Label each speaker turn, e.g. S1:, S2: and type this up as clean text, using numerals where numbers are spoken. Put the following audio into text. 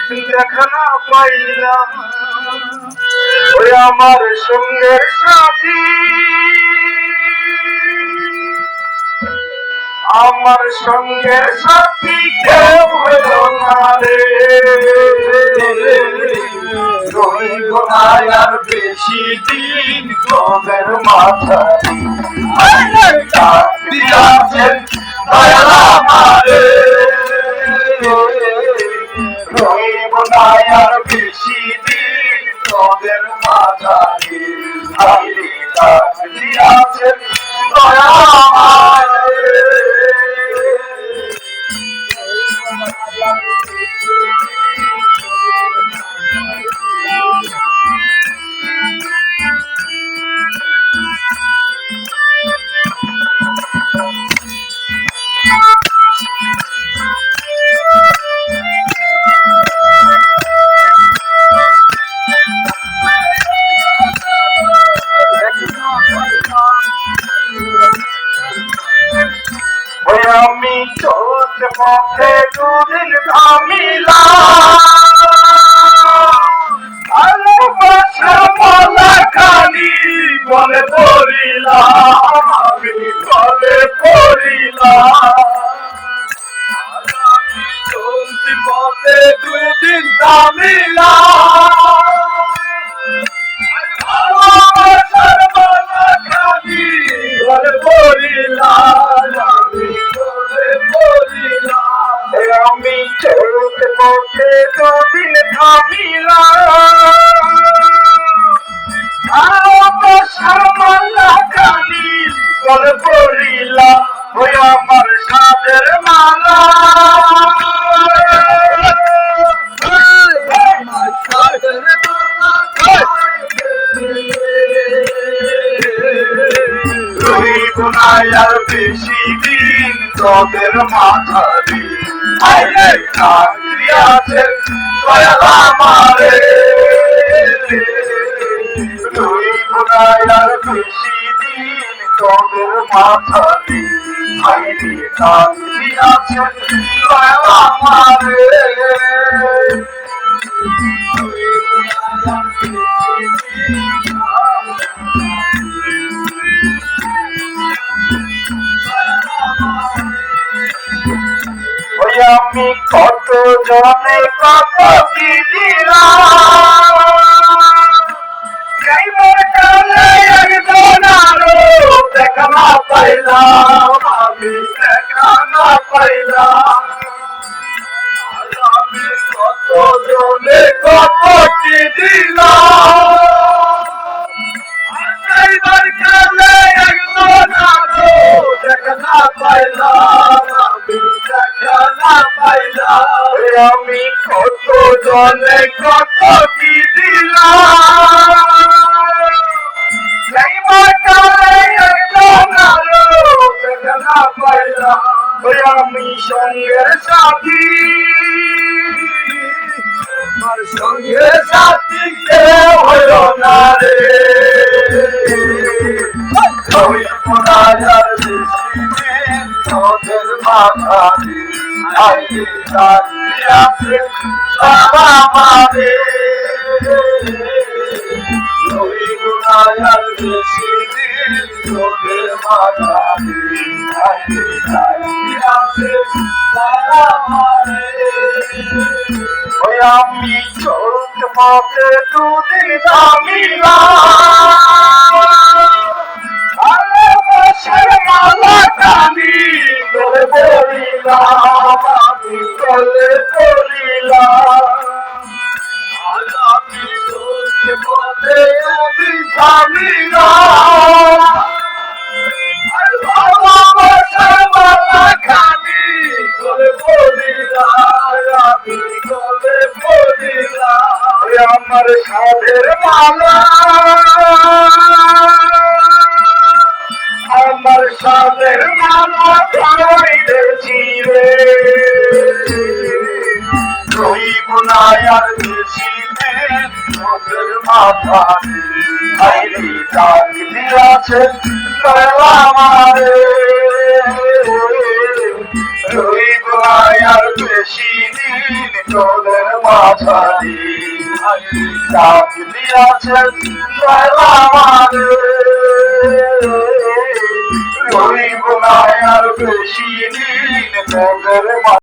S1: দেখা না পাইলাম ওই আমার সঙ্গের সাথী আমার সঙ্গের সাথী কেউ হইল না রে রইব না আর বেশি দিন তোদের মাথা দিয়াছেন দয়াল আমারে রইব না আর বেশি দিন তোদের মাথা দিয়াছেন দয়াল আমারে আমি চলতে পথে দুদিন থামিলাম ভালোবাসার মালা খানি বলে পড়িলাম আমি বলে পড়িলাম আমি চলতে পথে দুদিন থামিলাম ভালোবাসার মালা খানি বলে পড়িলাম আমি চলতে পথে দুদিন থামিলাম খালি বলে পড়িলাম ওই আমার সাদের মালা আর বেশি দিন তোদের মাথারি আছেন দয়াল আমারে আর বেশি দিন তোদের মাথারি আছেন দয়াল আমারে আমি কত জনে কত কি দিলাম একজন আরো দেখা না পাইলাম আমি দেখা না পাইলাম আমি কত জনে কত কি দিলাম একজন আরো দেখা না পাইলাম আমি কত জনে কত কি দিলাম আমি সঙ্গের সাথী আমার সঙ্গের সাথী কেউ হইল না রে তোদের মাথা আছে আমারে বেশি দিন তোদের মাথা আছে আমি চলতে পথে দুদিন থামিলাম ভালোবাসার মালা খানি তোরে বলিলাম আমি তোরে বলিলাম আমি চলতে পথে দুদিন থামিলাম ভালোবাসার মালা খানি তোরে বলিলাম আমি তোরে বলিলাম আমার সাধের মালা আমার সাদের মালা ধরাইতেছি রে রইব না আর বেশি দিন তোদের মাথা দিয়াছে দয়াল আমারে রইব না আর বেশি দিন তোদের মাঝারি ডাক দিয়াছেন রইব না আর বেশি দিন তোদের